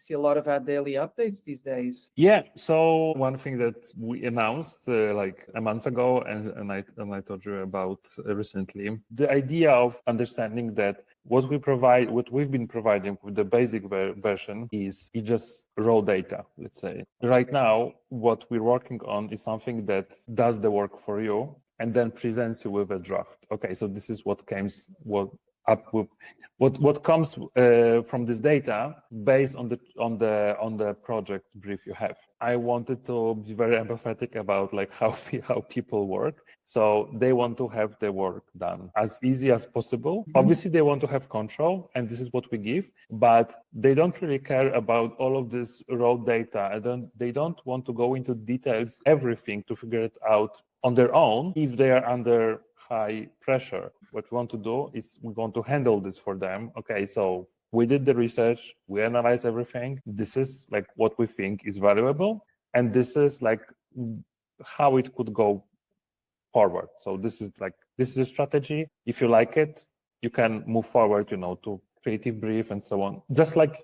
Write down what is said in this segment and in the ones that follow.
see a lot of Adaily updates these days. Yeah. So one thing that we announced like a month ago, and I told you about recently, the idea of understanding that what we've been providing with the basic version is just raw data, let's say. Right now, what we're working on is something that does the work for you and then presents you with a draft. Okay, so this is what comes from this data based on the project brief you have. I wanted to be very empathetic about like how people work. So they want to have their work done as easy as possible. Mm-hmm. Obviously, they want to have control, and this is what we give, but they don't really care about all of this raw data. They don't want to go into details, everything to figure it out on their own if they are under high pressure. What we want to do is we want to handle this for them. Okay, so we did the research, we analyzed everything. This is like what we think is valuable, and this is like how it could go forward. So this is a strategy. If you like it, you can move forward, to creative brief and so on. Just like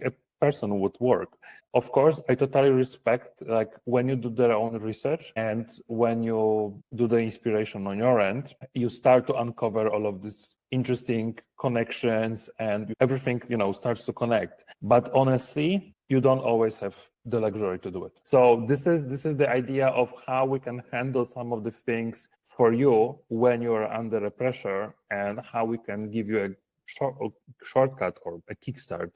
a person would work. Of course, I totally respect like when you do their own research and when you do the inspiration on your end, you start to uncover all of these interesting connections and everything, starts to connect. But honestly, you don't always have the luxury to do it. So this is the idea of how we can handle some of the things for you when you are under a pressure, and how we can give you a shortcut or a kickstart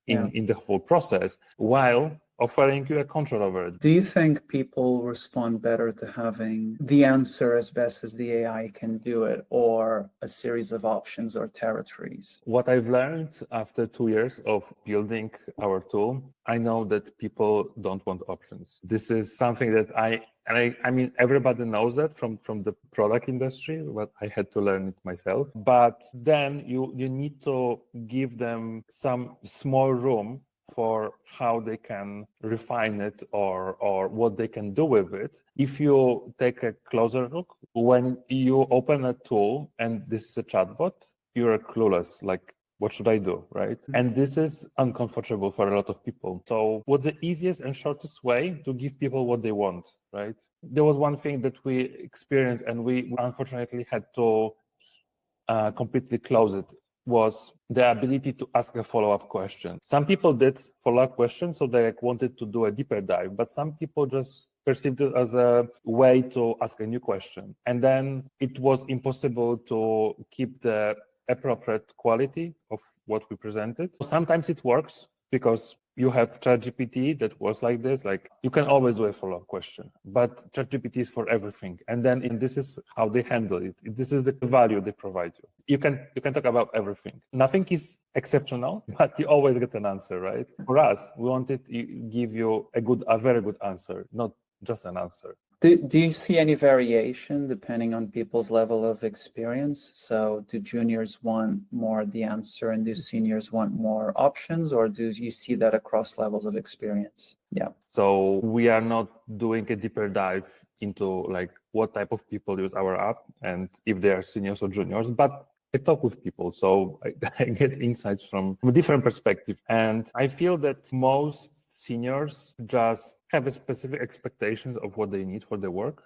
in the whole process while offering you a control over it. Do you think people respond better to having the answer as best as the AI can do it, or a series of options or territories? What I've learned after 2 years of building our tool, I know that people don't want options. This is something that I mean, everybody knows that from the product industry, but I had to learn it myself. But then you need to give them some small room for how they can refine it or what they can do with it. If you take a closer look, when you open a tool and this is a chatbot, you're clueless, like, what should I do, right? And this is uncomfortable for a lot of people. So what's the easiest and shortest way to give people what they want, right? There was one thing that we experienced and we unfortunately had to completely close it, was the ability to ask a follow-up question. Some people did follow-up questions, so they wanted to do a deeper dive, but some people just perceived it as a way to ask a new question. And then it was impossible to keep the appropriate quality of what we presented. Sometimes it works because you have ChatGPT that works like this, like you can always do a follow-up question, but ChatGPT is for everything. And then this is how they handle it. This is the value they provide you. You can talk about everything. Nothing is exceptional, but you always get an answer, right? For us, we wanted to give you a very good answer, not just an answer. Do you see any variation depending on people's level of experience? So do juniors want more the answer and do seniors want more options, or do you see that across levels of experience? Yeah. So we are not doing a deeper dive into like what type of people use our app and if they are seniors or juniors, but I talk with people, so I get insights from a different perspective. And I feel that most seniors just have a specific expectations of what they need for their work.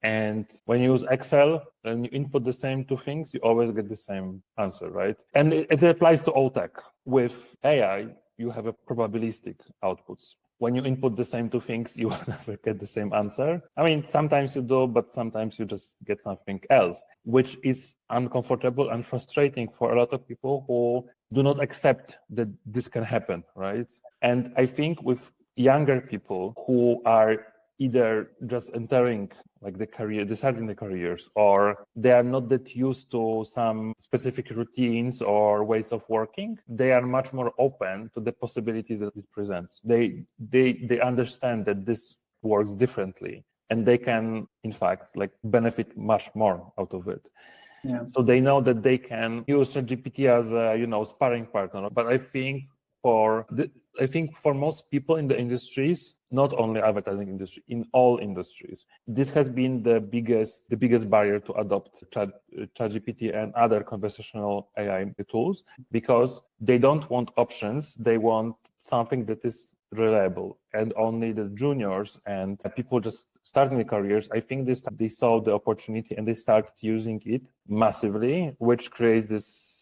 And when you use Excel and you input the same two things, you always get the same answer, right? And it applies to all tech. With AI, you have a probabilistic outputs. When you input the same two things, you will never get the same answer. I mean, sometimes you do, but sometimes you just get something else, which is uncomfortable and frustrating for a lot of people who do not accept that this can happen, right? And I think with younger people who are either just entering like the career, deciding the careers, or they are not that used to some specific routines or ways of working, they are much more open to the possibilities that it presents. They understand that this works differently, and they can, in fact, like benefit much more out of it. Yeah. So they know that they can use ChatGPT as a, sparring partner. But I think for I think for most people in the industries, not only advertising industry, in all industries, this has been the biggest barrier to adopt ChatGPT and other conversational AI tools, because they don't want options. They want something that is reliable, and only the juniors and people just starting their careers, I think they saw the opportunity and they started using it massively, which creates this,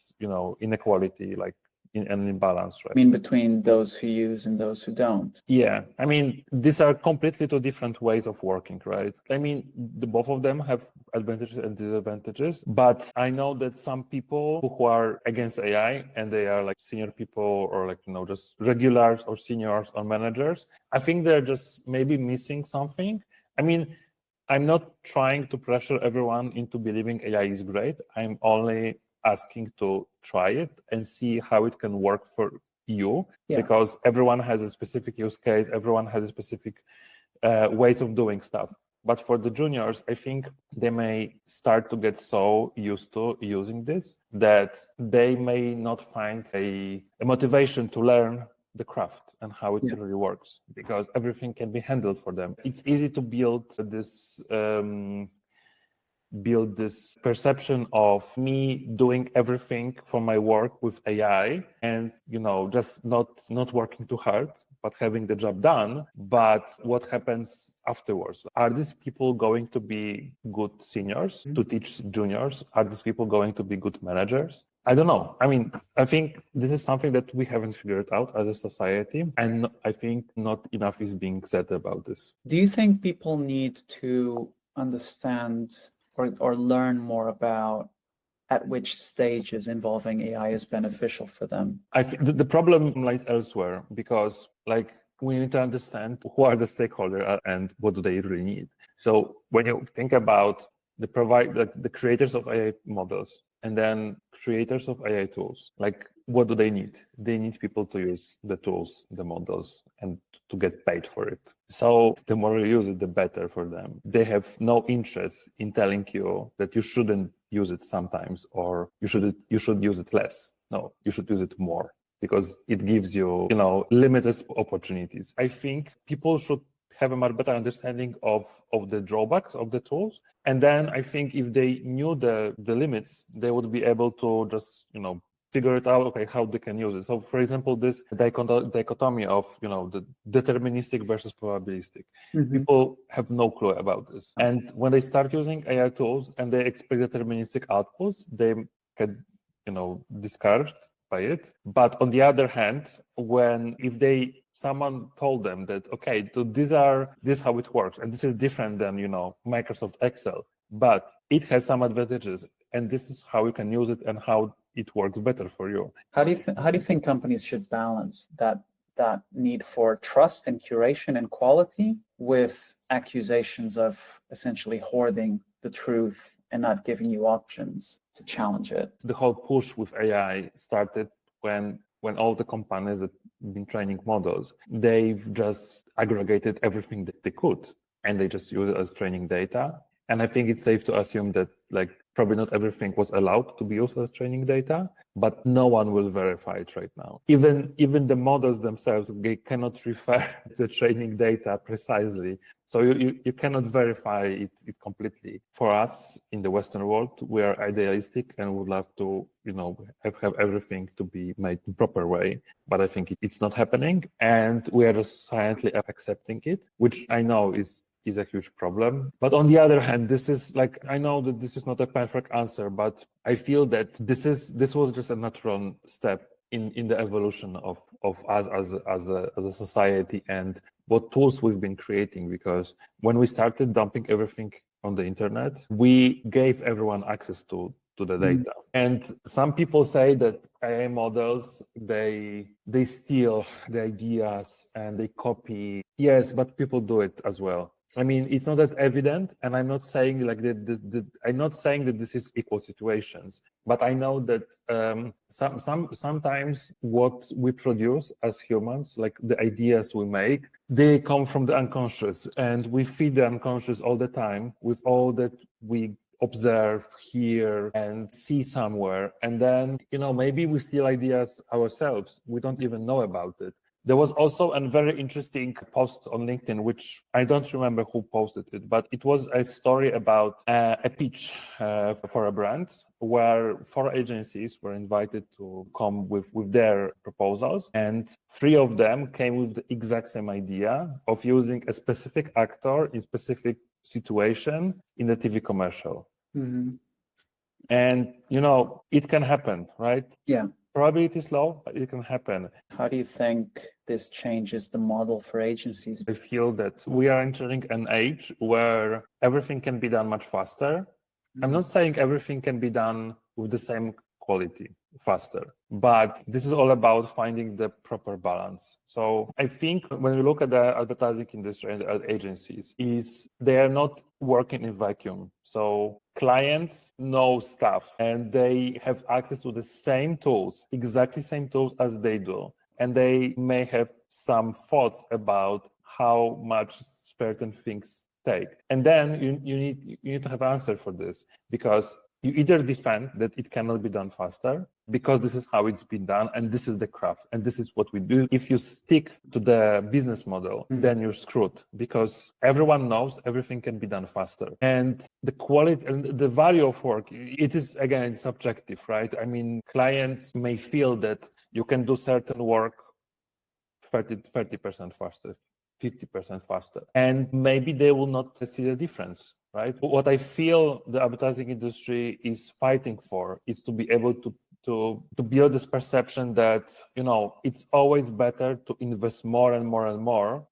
inequality, like in an imbalance, right? I mean, between those who use and those who don't. Yeah, I mean, these are completely two different ways of working, right? I mean, both of them have advantages and disadvantages, but I know that some people who are against AI and they are like senior people or like, just regulars or seniors or managers, I think they're just maybe missing something. I mean, I'm not trying to pressure everyone into believing AI is great. I'm only asking to try it and see how it can work for you, because everyone has a specific use case, everyone has a specific ways of doing stuff. But for the juniors, I think they may start to get so used to using this that they may not find a motivation to learn the craft and how it really works, because everything can be handled for them. It's easy to build this perception of me doing everything for my work with AI and, just not working too hard, but having the job done. But what happens afterwards? Are these people going to be good seniors to teach juniors? Are these people going to be good managers? I don't know. I mean, I think this is something that we haven't figured out as a society, and I think not enough is being said about this. Do you think people need to understand or learn more about at which stages involving AI is beneficial for them? I think the problem lies elsewhere, because we need to understand who are the stakeholders and what do they really need. So when you think about the creators of AI models and then creators of AI tools, what do they need? They need people to use the tools, the models, and to get paid for it. So the more you use it, the better for them. They have no interest in telling you that you shouldn't use it sometimes, or you should use it less. No, you should use it more, because it gives you, limited opportunities. I think people should have a much better understanding of the drawbacks of the tools. And then I think if they knew the limits, they would be able to just, figure it out, okay, how they can use it. So for example, this dichotomy of, the deterministic versus probabilistic. People have no clue about this. And when they start using AI tools and they expect deterministic outputs, they get, discouraged by it. But on the other hand, if someone told them that, okay, so this is how it works, and this is different than, Microsoft Excel, but it has some advantages, and this is how you can use it and how it works better for you. How do you think companies should balance that need for trust and curation and quality with accusations of essentially hoarding the truth and not giving you options to challenge it? The whole push with AI started when all the companies that have been training models, they've just aggregated everything that they could, and they just use it as training data. And I think it's safe to assume that probably not everything was allowed to be used as training data, but no one will verify it right now. Even the models themselves, they cannot refer the training data precisely. So you cannot verify it completely. For us in the Western world, we are idealistic and would love to, have everything to be made in proper way. But I think it's not happening, and we are just silently accepting it, which I know is a huge problem. But on the other hand, this is I know that this is not a perfect answer, but I feel that this was just a natural step in the evolution of us as a society and what tools we've been creating. Because when we started dumping everything on the internet, we gave everyone access to the data. And some people say that AI models, they steal the ideas and they copy. Yes, but people do it as well. I mean, it's not that evident, and I'm not saying I'm not saying that this is equal situations, but I know that sometimes what we produce as humans, like the ideas we make, they come from the unconscious, and we feed the unconscious all the time with all that we observe, hear, and see somewhere. And then, maybe we steal ideas ourselves. We don't even know about it. There was also a very interesting post on LinkedIn, which I don't remember who posted it, but it was a story about a pitch for a brand where 4 agencies were invited to come with their proposals. And 3 of them came with the exact same idea of using a specific actor in specific situation in the TV commercial. Mm-hmm. And, it can happen, right? Yeah. Probability is low, but it can happen. How do you think this changes the model for agencies? I feel that we are entering an age where everything can be done much faster. I'm not saying everything can be done with the same quality faster, but this is all about finding the proper balance. So I think when we look at the advertising industry and the agencies, is they are not working in vacuum. So clients know stuff and they have access to the same tools, exactly same tools as they do. And they may have some thoughts about how much certain things take. And then you need to have an answer for this, because you either defend that it cannot be done faster because this is how it's been done and this is the craft and this is what we do. If you stick to the business model, then you're screwed, because everyone knows everything can be done faster. And the quality and the value of work, it is, again, subjective, right? I mean, clients may feel that you can do certain work 30% faster, 50% faster, and maybe they will not see the difference, right? What I feel the advertising industry is fighting for is to be able to build this perception that, it's always better to invest more and more and more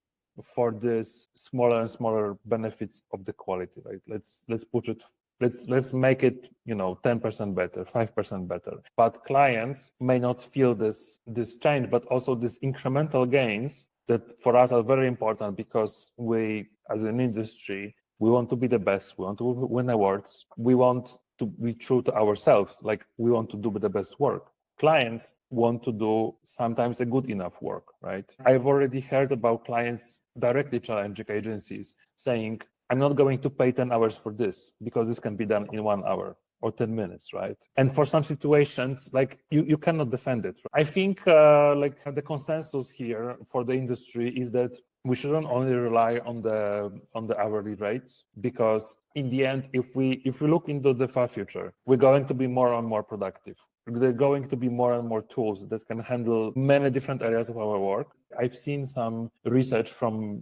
for this smaller and smaller benefits of the quality, right? Let's push it. Let's make it, 10% better, 5% better. But clients may not feel this change, but also these incremental gains that for us are very important, because we, as an industry, we want to be the best. We want to win awards. We want to be true to ourselves. Like, we want to do the best work. Clients want to do sometimes a good enough work, right? I've already heard about clients directly challenging agencies saying, I'm not going to pay 10 hours for this because this can be done in 1 hour or 10 minutes, right? And for some situations, like, you cannot defend it. I think the consensus here for the industry is that we shouldn't only rely on the hourly rates, because in the end, if we look into the far future, we're going to be more and more productive. There are going to be more and more tools that can handle many different areas of our work. I've seen some research from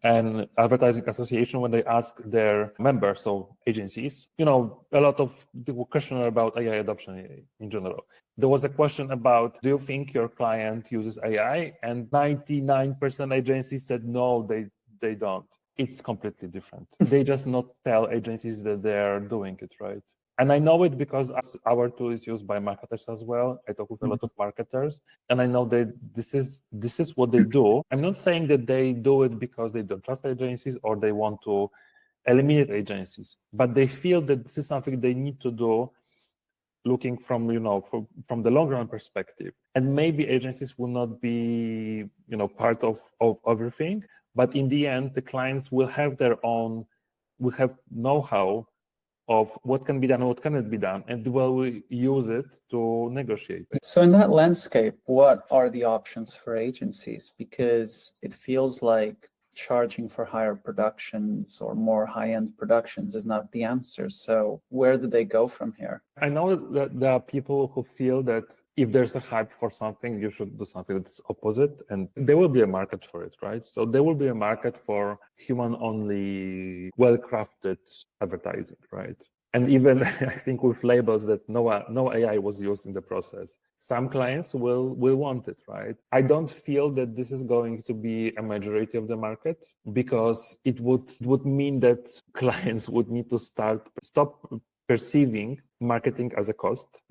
an advertising association when they ask their members, so agencies, a lot of the question about AI adoption in general. There was a question about, do you think your client uses AI? And 99% agencies said no, they don't. It's completely different. They just not tell agencies that they're doing it, right? And I know it because our tool is used by marketers as well. I talk with a lot of marketers, and I know that this is what they do. I'm not saying that they do it because they don't trust agencies or they want to eliminate agencies, but they feel that this is something they need to do, looking from the long run perspective. And maybe agencies will not be part of everything, but in the end, the clients will have know-how of what can be done and what cannot be done, and will use it to negotiate. So in that landscape, what are the options for agencies? Because it feels like charging for higher productions or more high-end productions is not the answer. So where do they go from here? I know that there are people who feel that if there's a hype for something, you should do something that's opposite, and there will be a market for it, right? So there will be a market for human-only, well-crafted advertising, right? And even I think with labels that no AI was used in the process, some clients will want it, right? I don't feel that this is going to be a majority of the market, because it would mean that clients would need to stop perceiving marketing as a cost,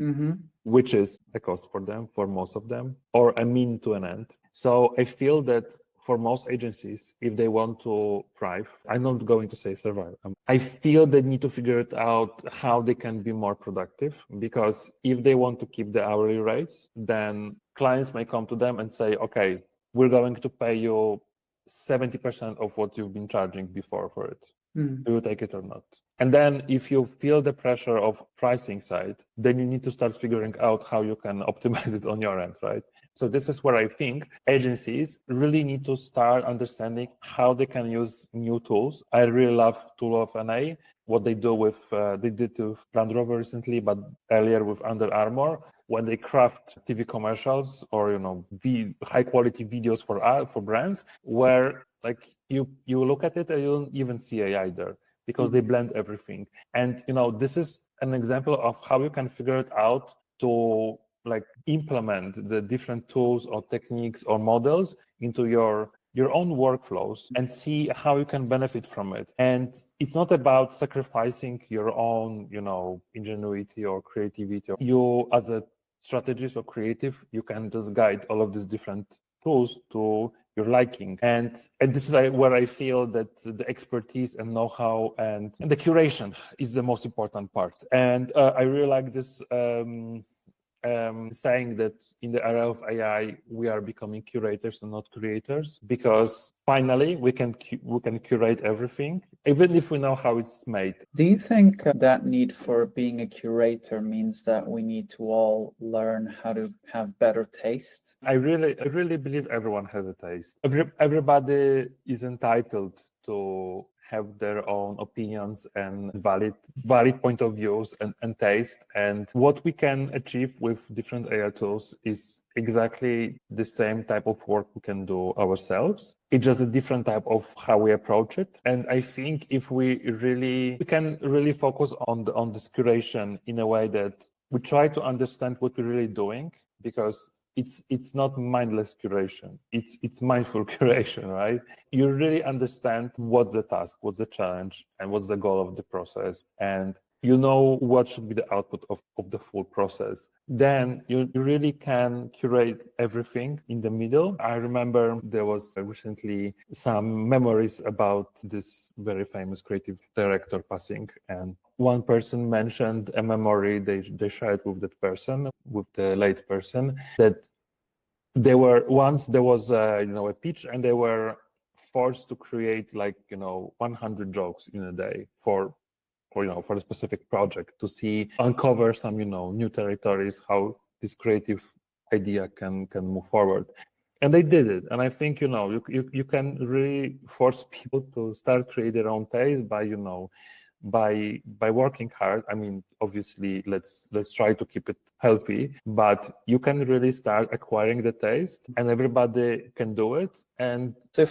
which is a cost for them, for most of them, or a mean to an end. So I feel that for most agencies, if they want to thrive, I'm not going to say survive. I feel they need to figure it out how they can be more productive, because if they want to keep the hourly rates, then clients may come to them and say, okay, we're going to pay you 70% of what you've been charging before for it. Do you take it or not? And then if you feel the pressure of pricing side, then you need to start figuring out how you can optimize it on your end, right? So this is where I think agencies really need to start understanding how they can use new tools. I really love tool of NA, what they do with, they did with Land Rover recently, but earlier with Under Armour, when they craft TV commercials or, the high quality videos for brands, where like you look at it and you don't even see AI there because they blend everything. And, this is an example of how you can figure it out to like implement the different tools or techniques or models into your own workflows and see how you can benefit from it. And it's not about sacrificing your own, ingenuity or creativity. You as a strategist or creative, you can just guide all of these different tools to your liking. And this is where I feel that the expertise and know-how and the curation is the most important part. And I really like this saying that in the era of AI, we are becoming curators and not creators, because finally we can curate everything, even if we know how it's made. Do you think that need for being a curator means that we need to all learn how to have better taste? I really believe everyone has a taste. Everybody is entitled to have their own opinions and valid point of views and taste. And what we can achieve with different AI tools is exactly the same type of work we can do ourselves. It's just a different type of how we approach it. And I think if we can really focus on this curation in a way that we try to understand what we're really doing, because it's not mindless curation. It's mindful curation, right? You really understand what's the task, what's the challenge, and what's the goal of the process, and you know what should be the output of the full process. Then you really can curate everything in the middle. I remember there was recently some memories about this very famous creative director passing, and one person mentioned a memory they shared with that person, with the late person, that there was a pitch, and they were forced to create 100 jokes in a day for a specific project, to uncover some new territories, how this creative idea can move forward. And they did it. And I think you can really force people to start create their own taste by working hard. I mean, obviously, let's try to keep it healthy, but you can really start acquiring the taste, and everybody can do it. And so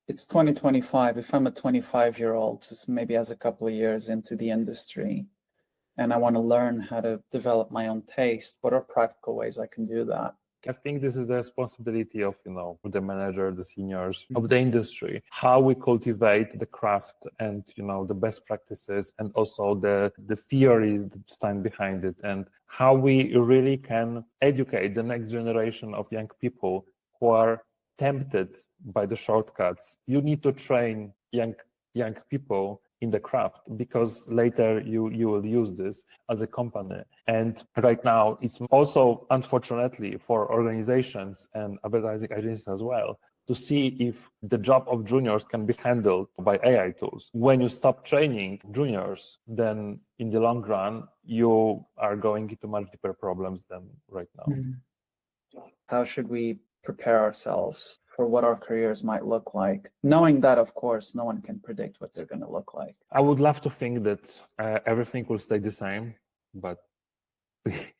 it's 2025. If I'm a 25-year-old who maybe has a couple of years into the industry, and I want to learn how to develop my own taste, what are practical ways I can do that? I think this is the responsibility of, the manager, the seniors of the industry, how we cultivate the craft and, the best practices, and also the theory that stand behind it, and how we really can educate the next generation of young people who are tempted by the shortcuts. You need to train young people in the craft, because later you will use this as a company. And right now, it's also, unfortunately, for organizations and advertising agencies as well, to see if the job of juniors can be handled by AI tools. When you stop training juniors, then in the long run, you are going into much deeper problems than right now. How should we prepare ourselves for what our careers might look like, knowing that, of course, no one can predict what they're going to look like? I would love to think that everything will stay the same, but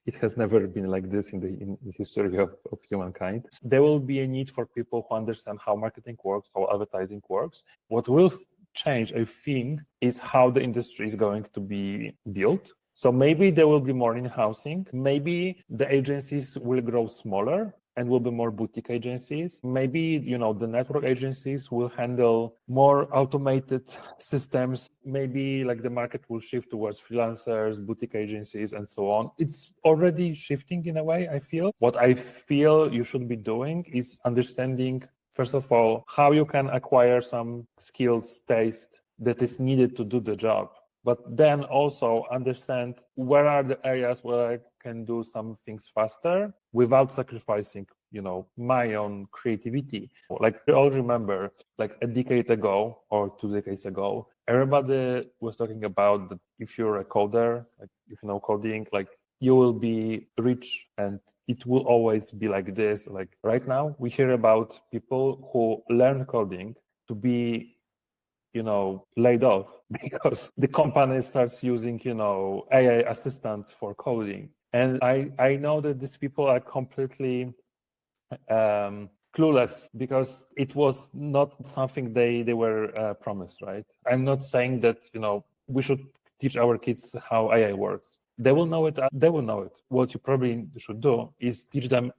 it has never been like this in the history of humankind. There will be a need for people who understand how marketing works, how advertising works. What will change, I think, is how the industry is going to be built. So maybe there will be more in-housing. Maybe the agencies will grow smaller and will be more boutique agencies. Maybe, the network agencies will handle more automated systems. Maybe the market will shift towards freelancers, boutique agencies, and so on. It's already shifting in a way, I feel. What I feel you should be doing is understanding, first of all, how you can acquire some skills, taste that is needed to do the job. But then also understand where are the areas where I can do some things faster without sacrificing, my own creativity. Like we all remember, like a decade ago or 2 decades ago, everybody was talking about that if you're a coder, like if you know coding, like you will be rich and it will always be like this. Like right now, we hear about people who learn coding to be laid off because the company starts using, AI assistants for coding. And I know that these people are completely clueless because it was not something they were promised, right? I'm not saying that, we should teach our kids how AI works. They will know it. They will know it. What you probably should do is teach them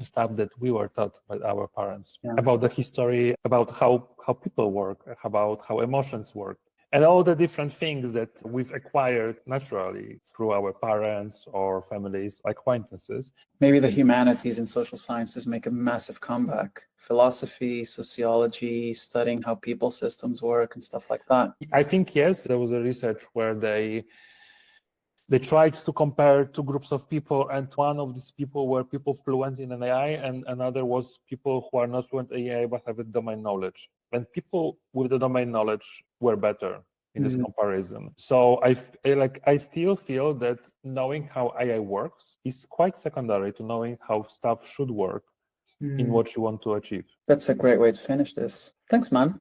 stuff that we were taught by our parents about the history, about how people work, about how emotions work, and all the different things that we've acquired naturally through our parents or families, acquaintances. Maybe the humanities and social sciences make a massive comeback. Philosophy, sociology, studying how people systems work and stuff like that. I think, yes, there was a research where they tried to compare two groups of people, and one of these people were people fluent in an AI, and another was people who are not fluent in AI but have a domain knowledge. And people with the domain knowledge were better in this comparison. So I still feel that knowing how AI works is quite secondary to knowing how stuff should work in what you want to achieve. That's a great way to finish this. Thanks, man.